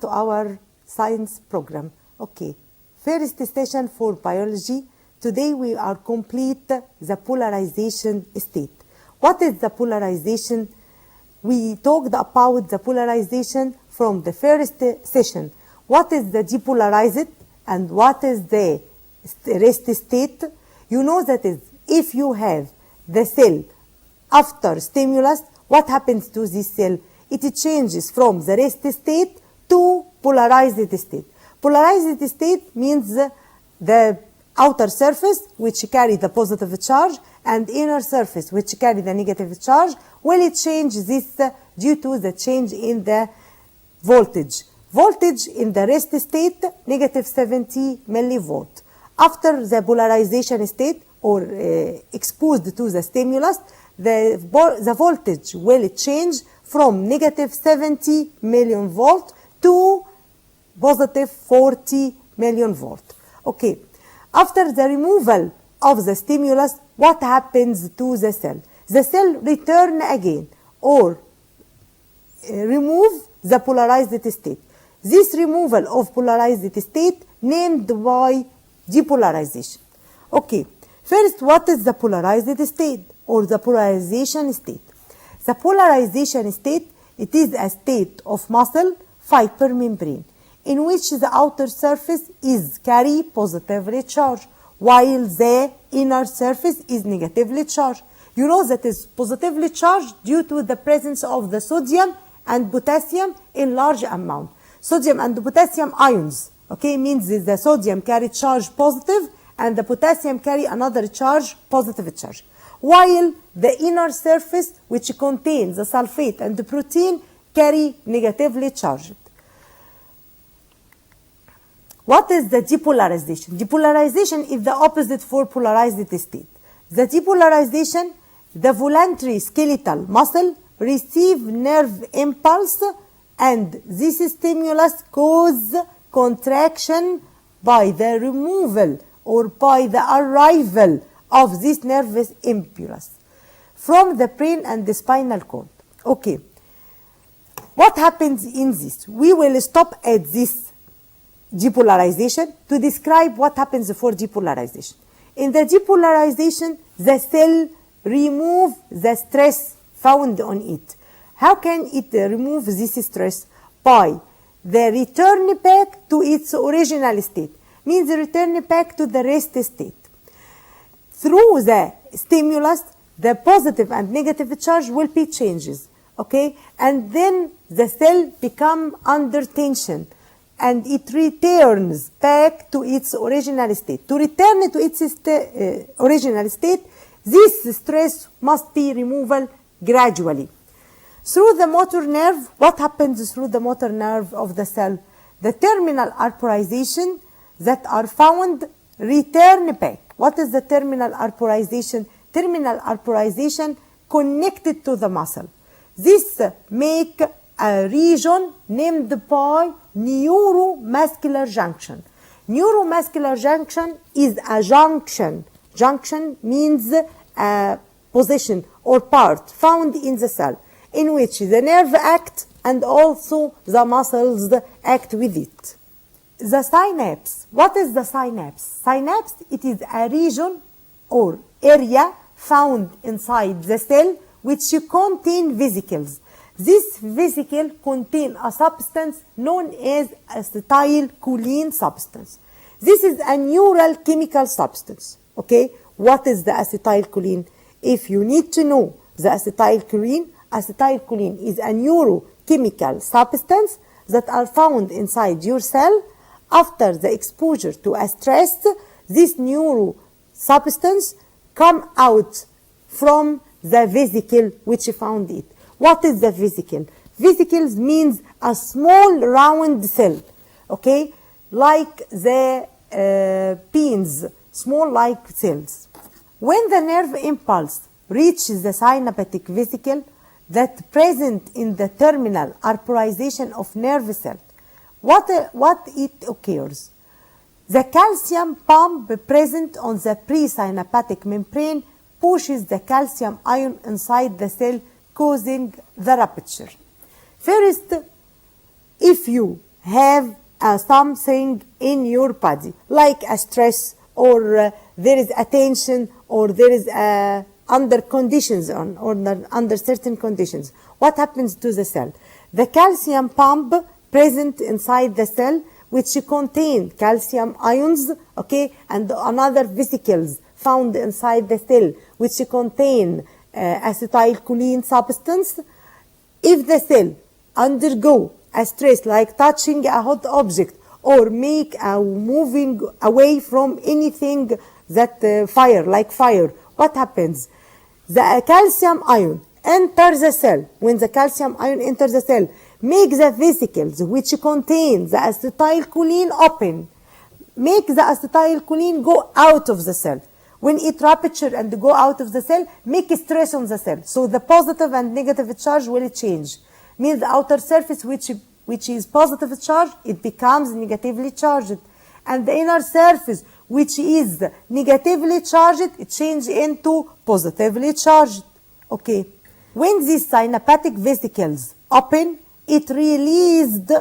to our science program. Okay, first session for biology. Today we are complete the polarization state. What is the polarization? We talked about the polarization from the first session. What is the depolarized and what is the rest state? You know that is if you have the cell after stimulus, what happens to this cell? It changes from the rest state to polarized state. Polarized state means the outer surface which carry the positive charge and inner surface which carry the negative charge. Will it change this due to the change in the voltage? Voltage in the rest state, negative 70 millivolt. After the polarization state or exposed to the stimulus, the voltage will change from negative 70 million volt to positive 40 million volt. Okay. After the removal of the stimulus, what happens to the cell? The cell return again or remove the polarized state. This removal of polarized state named by depolarization. Okay, first what is the polarized state or the polarization state? The polarization state, it is a state of muscle fiber membrane in which the outer surface is carry positively charged while the inner surface is negatively charged. You know that is positively charged due to the presence of the sodium and potassium in large amount. Sodium and potassium ions, okay, means the sodium carry charge positive and the potassium carry another charge, positive charge. While the inner surface, which contains the sulfate and the protein, carry negatively charged. What is the depolarization? Depolarization is the opposite for polarized state. The depolarization, the voluntary skeletal muscle receive nerve impulse and this stimulus cause contraction by the removal or by the arrival of this nervous impulse from the brain and the spinal cord. Okay. What happens in this? We will stop at this depolarization to describe what happens for depolarization. In the depolarization, the cell remove the stress found on it. How can it remove this stress? By the return back to its original state, means return back to the rest state. Through the stimulus, the positive and negative charge will be changes, okay? And then the cell become under tension and it returns back to its original state. To return to its original state, this stress must be removed gradually. Through the motor nerve, what happens through the motor nerve of the cell? The terminal arborization that are found return back. What is the terminal arborization? Terminal arborization connected to the muscle. This make a region named by neuromuscular junction. Neuromuscular junction is a junction. Junction means a position or part found in the cell in which the nerve act and also the muscles act with it. The synapse. What is the synapse? Synapse, it is a region or area found inside the cell which contain vesicles. This vesicle contain a substance known as acetylcholine substance. This is a neural chemical substance. Okay, what is the acetylcholine? If you need to know the acetylcholine, acetylcholine is a neurochemical substance that are found inside your cell. After the exposure to a stress, this neuro substance come out from the vesicle which found it. What is the vesicle? Vesicles means a small round cell, okay, like the pins, small like cells. When the nerve impulse reaches the synaptic vesicle that present in the terminal arborization of nerve cell, what it occurs? The calcium pump present on the presynaptic membrane pushes the calcium ion inside the cell, causing the rupture. First, if you have something in your body, like a stress, or there is attention, or there is under conditions or under certain conditions. What happens to the cell? The calcium pump present inside the cell, which contain calcium ions, okay, and another vesicles found inside the cell, which contain acetylcholine substance. If the cell undergo a stress like touching a hot object or make a moving away from anything that fire, like fire, what happens? The calcium ion enters the cell. When the calcium ion enters the cell, make the vesicles which contain the acetylcholine open, make the acetylcholine go out of the cell. When it rupture and go out of the cell, make stress on the cell. So the positive and negative charge will change. Means the outer surface which is positive charge, it becomes negatively charged. And the inner surface which is negatively charged, it changes into positively charged. Okay. When these synaptic vesicles open, it released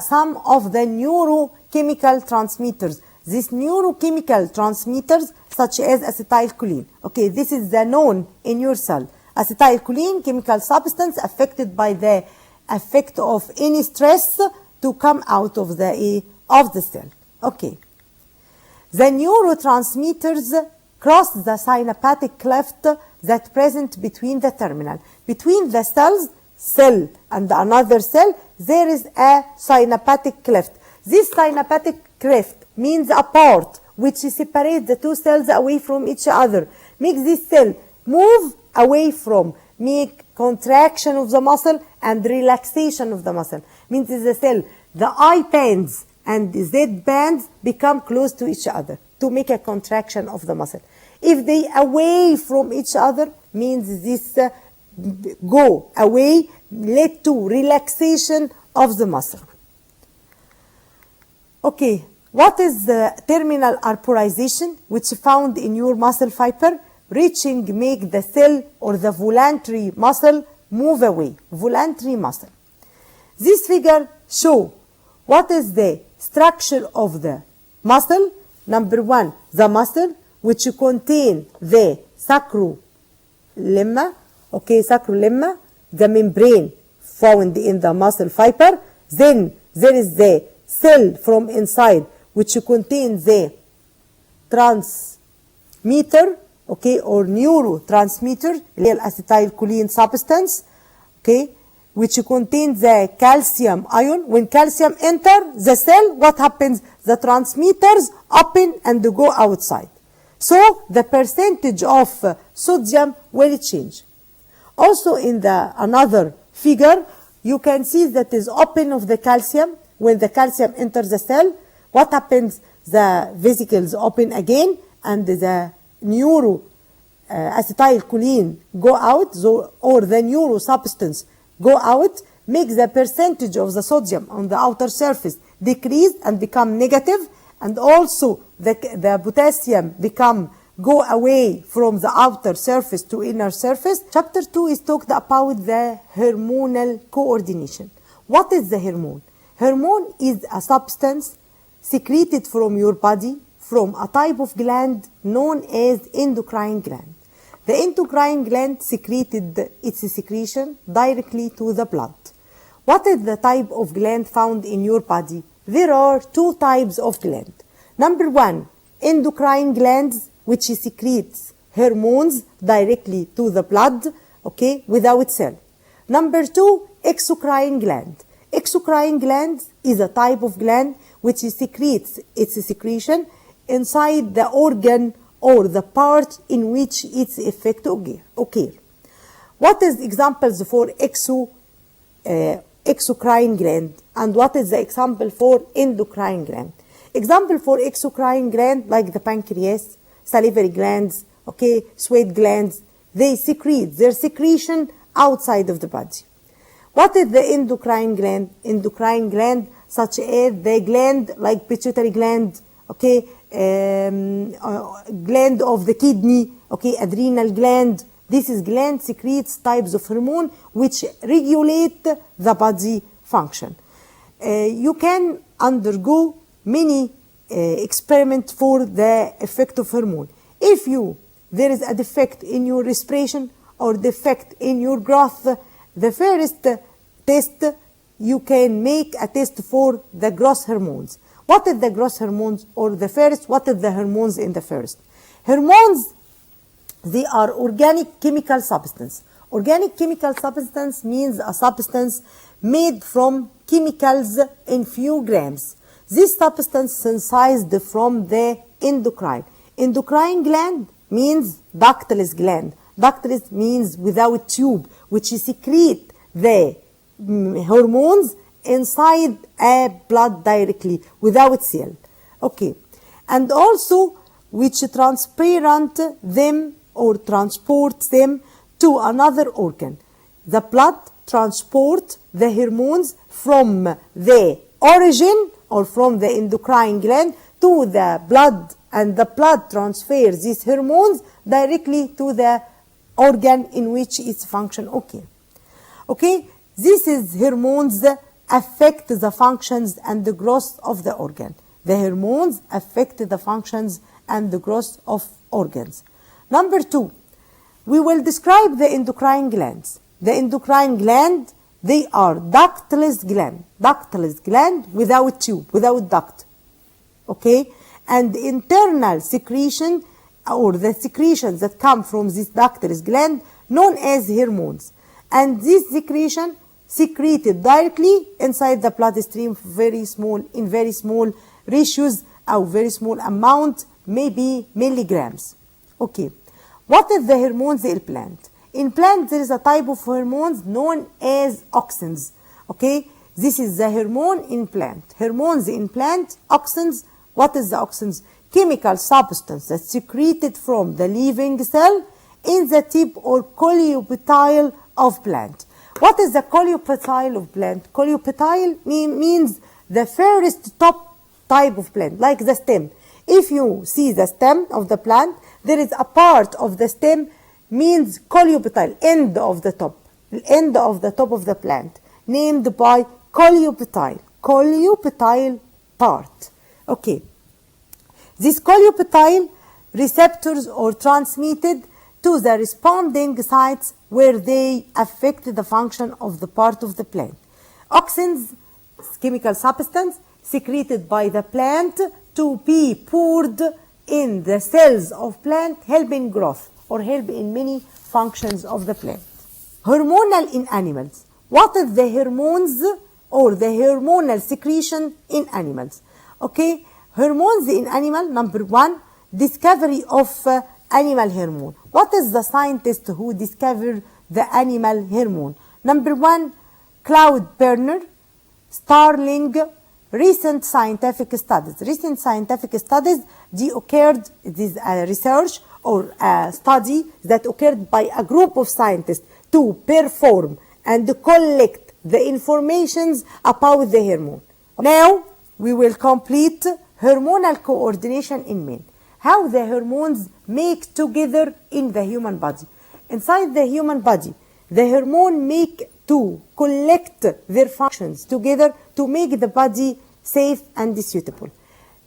some of the neurochemical transmitters. These neurochemical transmitters such as acetylcholine. Okay, this is the known in your cell. Acetylcholine, chemical substance affected by the effect of any stress to come out of the cell. Okay. The neurotransmitters cross the synaptic cleft that present between the terminal. Between the cell and another cell, there is a synaptic cleft. This synaptic cleft means a part which separates the two cells away from each other, makes this cell move away from, make contraction of the muscle and relaxation of the muscle. Means the cell, the I bands and the Z bands become close to each other to make a contraction of the muscle. If they away from each other, means this go away, lead to relaxation of the muscle. Okay, what is the terminal arborization which found in your muscle fiber? Reaching make the cell or the voluntary muscle move away. Voluntary muscle. This figure show what is the structure of the muscle. Number one, the muscle which contain the sacrolemma, okay, sacrolemma, the membrane found in the muscle fiber. Then there is the cell from inside which contains the transmitter, okay, or neurotransmitter, acetylcholine substance, okay, which contains the calcium ion. When calcium enter the cell, what happens? The transmitters open and go outside. So the percentage of sodium will change. Also in the another figure, you can see that is open of the calcium. When the calcium enters the cell, what happens? The vesicles open again and the acetylcholine go out, or the neuro substance go out, makes the percentage of the sodium on the outer surface decrease and become negative, and also the potassium go away from the outer surface to inner surface. Chapter 2 is talked about the hormonal coordination. What is the hormone? Hormone is a substance secreted from your body from a type of gland known as endocrine gland. The endocrine gland secreted its secretion directly to the blood. What is the type of gland found in your body? There are two types of gland. Number one, endocrine glands, which secretes hormones directly to the blood, okay, without cell. Number two, exocrine gland. Exocrine gland is a type of gland which secretes its secretion inside the organ or the part in which its effect occur. What is examples for exocrine gland, and what is the example for endocrine gland? Example for exocrine gland, like the pancreas, salivary glands, okay, sweat glands, they secrete their secretion outside of the body. What is the endocrine gland? Endocrine gland such as the gland like pituitary gland, okay, gland of the kidney, okay, adrenal gland. This is gland secretes types of hormone which regulate the body function. you can undergo many experiments for the effect of hormone. If there is a defect in your respiration or defect in your growth, the first test, you can make a test for the growth hormones. What is the growth hormones, or what is the hormones in the first? Hormones, they are organic chemical substance. Organic chemical substance means a substance made from chemicals in few grams. This substance synthesized from the endocrine. Endocrine gland means ductless gland. Ductless means without tube, which secrete the hormones inside a blood directly without cell. Okay. And also which transparent them or transport them to another organ. The blood transport the hormones from the origin or from the endocrine gland to the blood, and the blood transfers these hormones directly to the organ in which its function occur. Okay, this is hormones affect the functions and the growth of the organ. The hormones affect the functions and the growth of organs. Number 2, we will describe the endocrine glands. The endocrine gland, they are ductless gland without tube, without duct. Okay, and internal secretion, or the secretions that come from this ductless gland, known as hormones. And this secretion secreted directly inside the bloodstream, in very small ratios or very small amount, maybe milligrams. Okay, what is the hormones in plant? In plant, there is a type of hormones known as auxins. Okay, this is the hormone in plant. Hormones in plant, auxins. What is the auxins? Chemical substance that's secreted from the living cell in the tip or coleoptile of plant. What is the coleoptile of plant? Coleoptile means the first top type of plant, like the stem. If you see the stem of the plant, there is a part of the stem means coleoptile, end of the top of the plant, named by coleoptile part. Okay. This coleoptile receptors are transmitted to the responding sites where they affect the function of the part of the plant. Auxins, chemical substance secreted by the plant to be poured in the cells of plant, help in growth or help in many functions of the plant. Hormonal in animals. What is the hormones or the hormonal secretion in animals? Okay, hormones in animal, number 1, discovery of animal hormone. What is the scientist who discovered the animal hormone? Number 1, Cloud Berner, Starling. Recent scientific studies, they occurred, this research or a study that occurred by a group of scientists to perform and collect the informations about the hormone. Now we will complete hormonal coordination in men. How the hormones make together in the human body. Inside the human body, the hormone make to collect their functions together to make the body safe and suitable.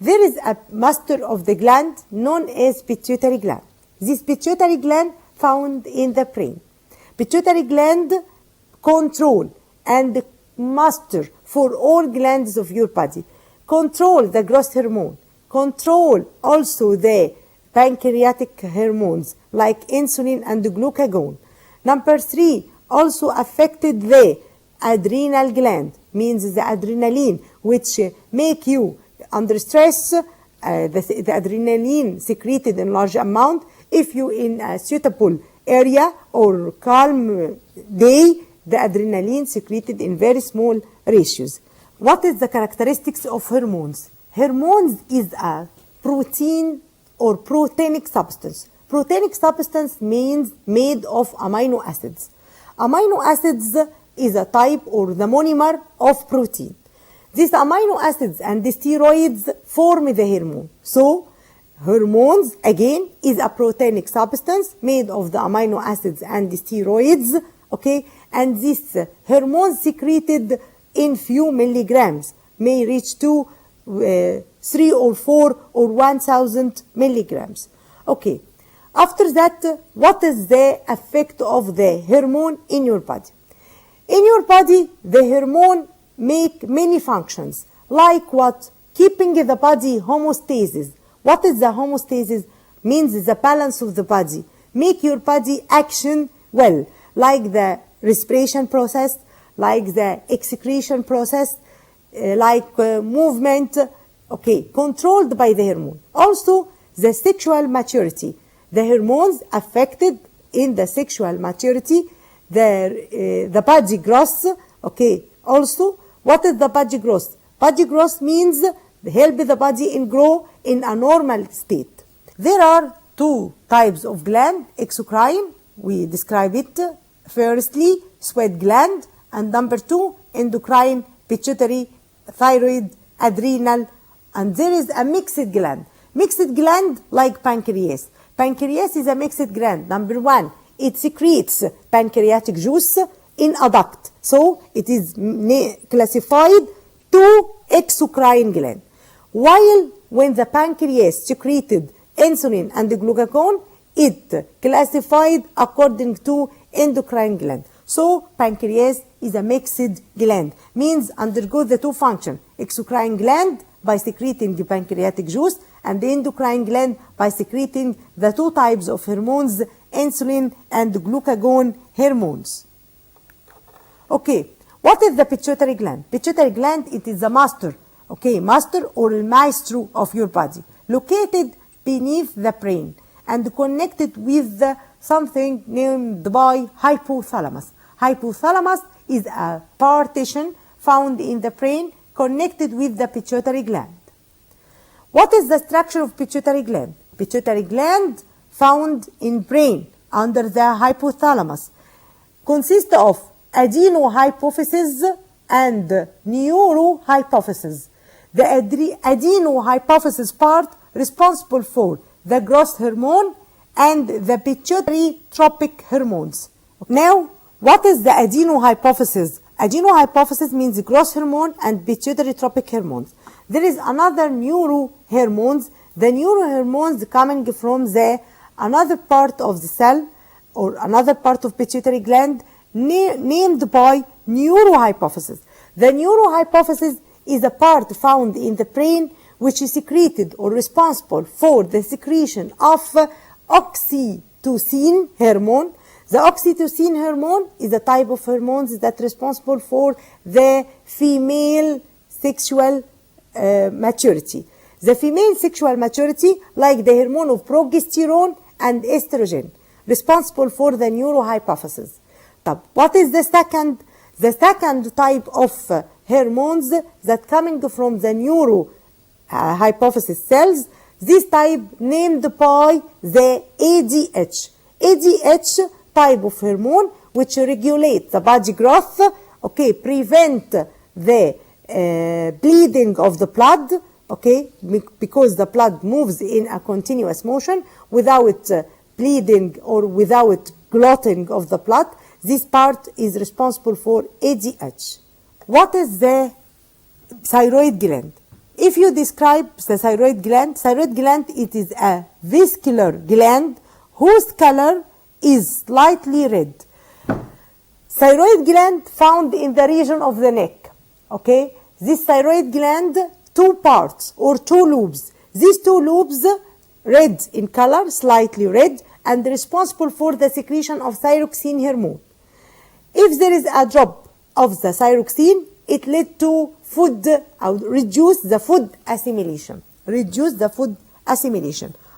There is a master of the gland known as pituitary gland. This pituitary gland found in the brain. Pituitary gland control and master for all glands of your body. Control the growth hormone. Control also the pancreatic hormones like insulin and glucagon. Number 3, also affected the adrenal gland, means the adrenaline, which make you under stress, the adrenaline secreted in large amount. If you in a suitable area or calm day, the adrenaline secreted in very small ratios. What is the characteristics of hormones? Hormones is a protein or proteinic substance. Proteinic substance means made of amino acids. Amino acids is a type or the monomer of protein. These amino acids and the steroids form the hormone. So, hormones again is a proteinic substance made of the amino acids and the steroids. Okay, and this hormone secreted in few milligrams, may reach to 3 or 4 or 1000 milligrams. Okay. After that, what is the effect of the hormone in your body? In your body, the hormone make many functions, like what? Keeping the body homeostasis. What is the homeostasis? Means the balance of the body. Make your body action well, like the respiration process, like the excretion process, like movement, okay, controlled by the hormone. Also, the sexual maturity. The hormones affected in the sexual maturity, the body growth, okay. Also, what is the body growth? Body growth means help the body in grow in a normal state. There are two types of gland, exocrine, we describe it. Firstly, sweat gland, and number two, endocrine, pituitary, thyroid, adrenal, and there is a mixed gland. Mixed gland like pancreas. Pancreas is a mixed gland. Number one, it secretes pancreatic juice in a duct. So it is classified to exocrine gland. While when the pancreas secreted insulin and glucagon, it classified according to endocrine gland. So pancreas is a mixed gland, means undergo the two functions, exocrine gland by secreting the pancreatic juice and the endocrine gland by secreting the two types of hormones, insulin and glucagon hormones. Okay, what is the pituitary gland? Pituitary gland, it is the master, okay, master or maestro of your body, located beneath the brain and connected with something named by hypothalamus. Hypothalamus is a partition found in the brain connected with the pituitary gland. What is the structure of pituitary gland? Pituitary gland found in brain under the hypothalamus consists of adenohypophysis and neurohypophysis. The adenohypophysis part responsible for the growth hormone and the pituitary tropic hormones. Now, what is the adenohypophysis? Adenohypophysis means growth hormone and pituitary tropic hormones. There is another neurohormones. The neurohormones coming from the another part of the cell or another part of pituitary gland named by neurohypophysis. The neurohypophysis is a part found in the brain which is secreted or responsible for the secretion of oxytocin hormone. The oxytocin hormone is a type of hormones that is responsible for the female sexual maturity. The female sexual maturity, like the hormone of progesterone and estrogen, responsible for the neurohypophysis. What is the second? The second type of hormones that coming from the neurohypophysis cells, this type named by the ADH. ADH type of hormone which regulates the body growth, okay, prevent the bleeding of the blood, okay, because the blood moves in a continuous motion without bleeding or without clotting of the blood. This part is responsible for ADH. What is the thyroid gland? If you describe the thyroid gland, it is a vascular gland whose color is slightly red. Thyroid gland found in the region of the neck. Okay, this thyroid gland, two parts or two lobes. These two lobes, red in color, slightly red, and responsible for the secretion of thyroxine hormone. If there is a drop of the thyroxine, it led to reduce the food assimilation.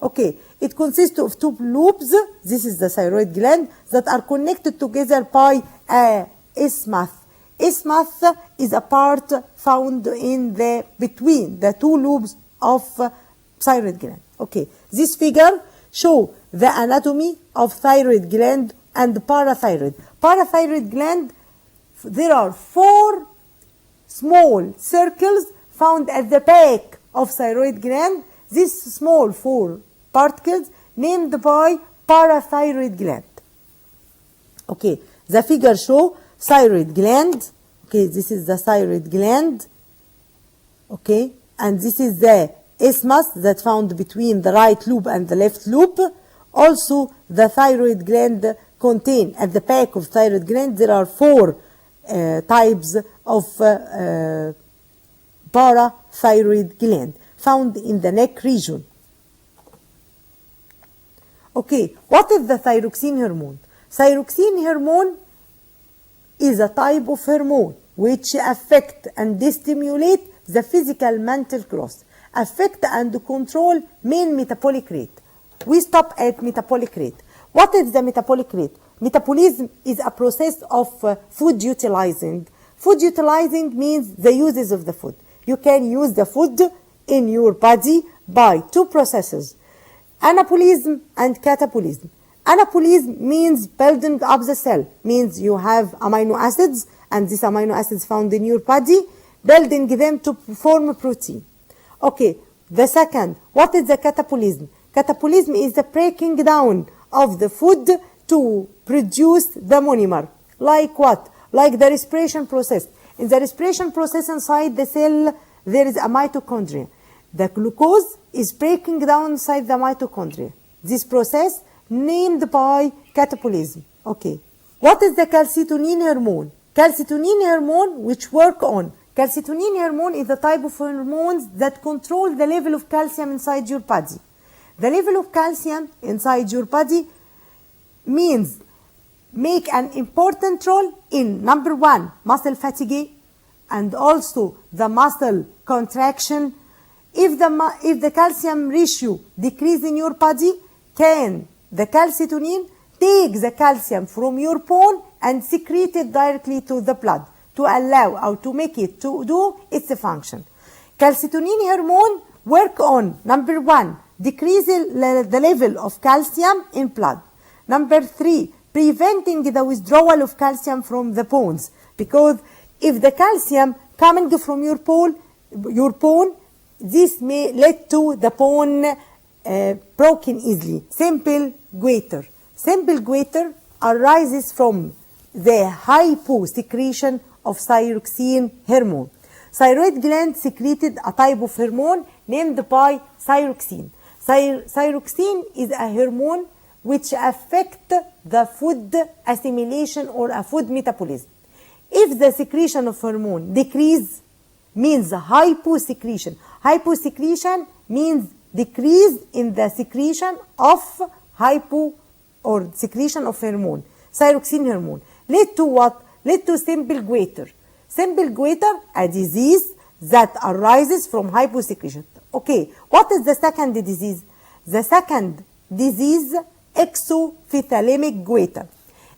Okay, it consists of two lobes. This is the thyroid gland that are connected together by a isthmus. Isthmus is a part found in between the two lobes of thyroid gland. Okay, this figure shows the anatomy of thyroid gland and parathyroid. Parathyroid gland, there are 4 small circles found at the back of thyroid gland. These small 4 particles named by parathyroid gland. Okay, the figure show thyroid gland, Okay, this is the thyroid gland. Okay, and this is the isthmus that found between the right lobe and the left lobe. Also, the thyroid gland contain, at the back of thyroid gland, there are 4 types of parathyroid gland found in the neck region. Okay, what is the thyroxine hormone? Thyroxine hormone is a type of hormone which affect and stimulate the physical mental growth, affect and control main metabolic rate. We stop at metabolic rate. What is the metabolic rate? Metabolism is a process of food utilizing. Food utilizing means the uses of the food. You can use the food in your body by 2 processes, anabolism and catabolism. Anabolism means building up the cell, means you have amino acids, and these amino acids found in your body, building them to form protein. Okay, the second, what is the catabolism? Catabolism is the breaking down of the food to produce the monomer. Like what? Like the respiration process. In the respiration process inside the cell, there is a mitochondria. The glucose is breaking down inside the mitochondria. This process named by catabolism. Okay. What is the calcitonin hormone? Calcitonin hormone which work on. Calcitonin hormone is the type of hormones that control the level of calcium inside your body. The level of calcium inside your body means make an important role in number 1, muscle fatigue, and also the muscle contraction. If the calcium ratio decrease in your body, can the calcitonin take the calcium from your bone and secrete it directly to the blood to allow or to make it to do its function. Calcitonin hormone work on number 1, decrease the level of calcium in blood. Number 3, preventing the withdrawal of calcium from the bones, because if the calcium coming from your bone, this may lead to the bone broken easily. Simple goiter. Simple goiter arises from the hyposecretion of thyroxine hormone. Thyroid gland secreted a type of hormone named by thyroxine. Thyroxine is a hormone which affect the food assimilation or a food metabolism. If the secretion of hormone decrease, means hyposecretion. Hyposecretion means decrease in the secretion of secretion of hormone, thyroxine hormone. Lead to what? Lead to simple goiter. Simple goiter, a disease that arises from hyposecretion. Okay, what is the second disease? The second disease, exophthalmic goiter.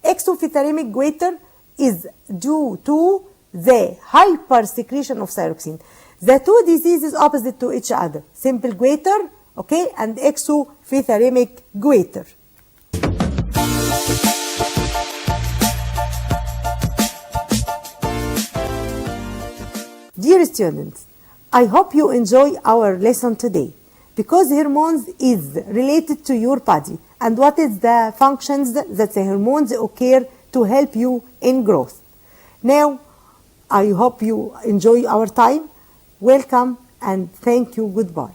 Exophthalmic goiter is due to the hypersecretion of thyroxine. The 2 diseases opposite to each other, simple goiter, okay, and exophthalmic goiter. Dear students, I hope you enjoy our lesson today, because hormones is related to your body and what is the functions that the hormones occur to help you in growth. Now, I hope you enjoy our time. Welcome and thank you. Goodbye.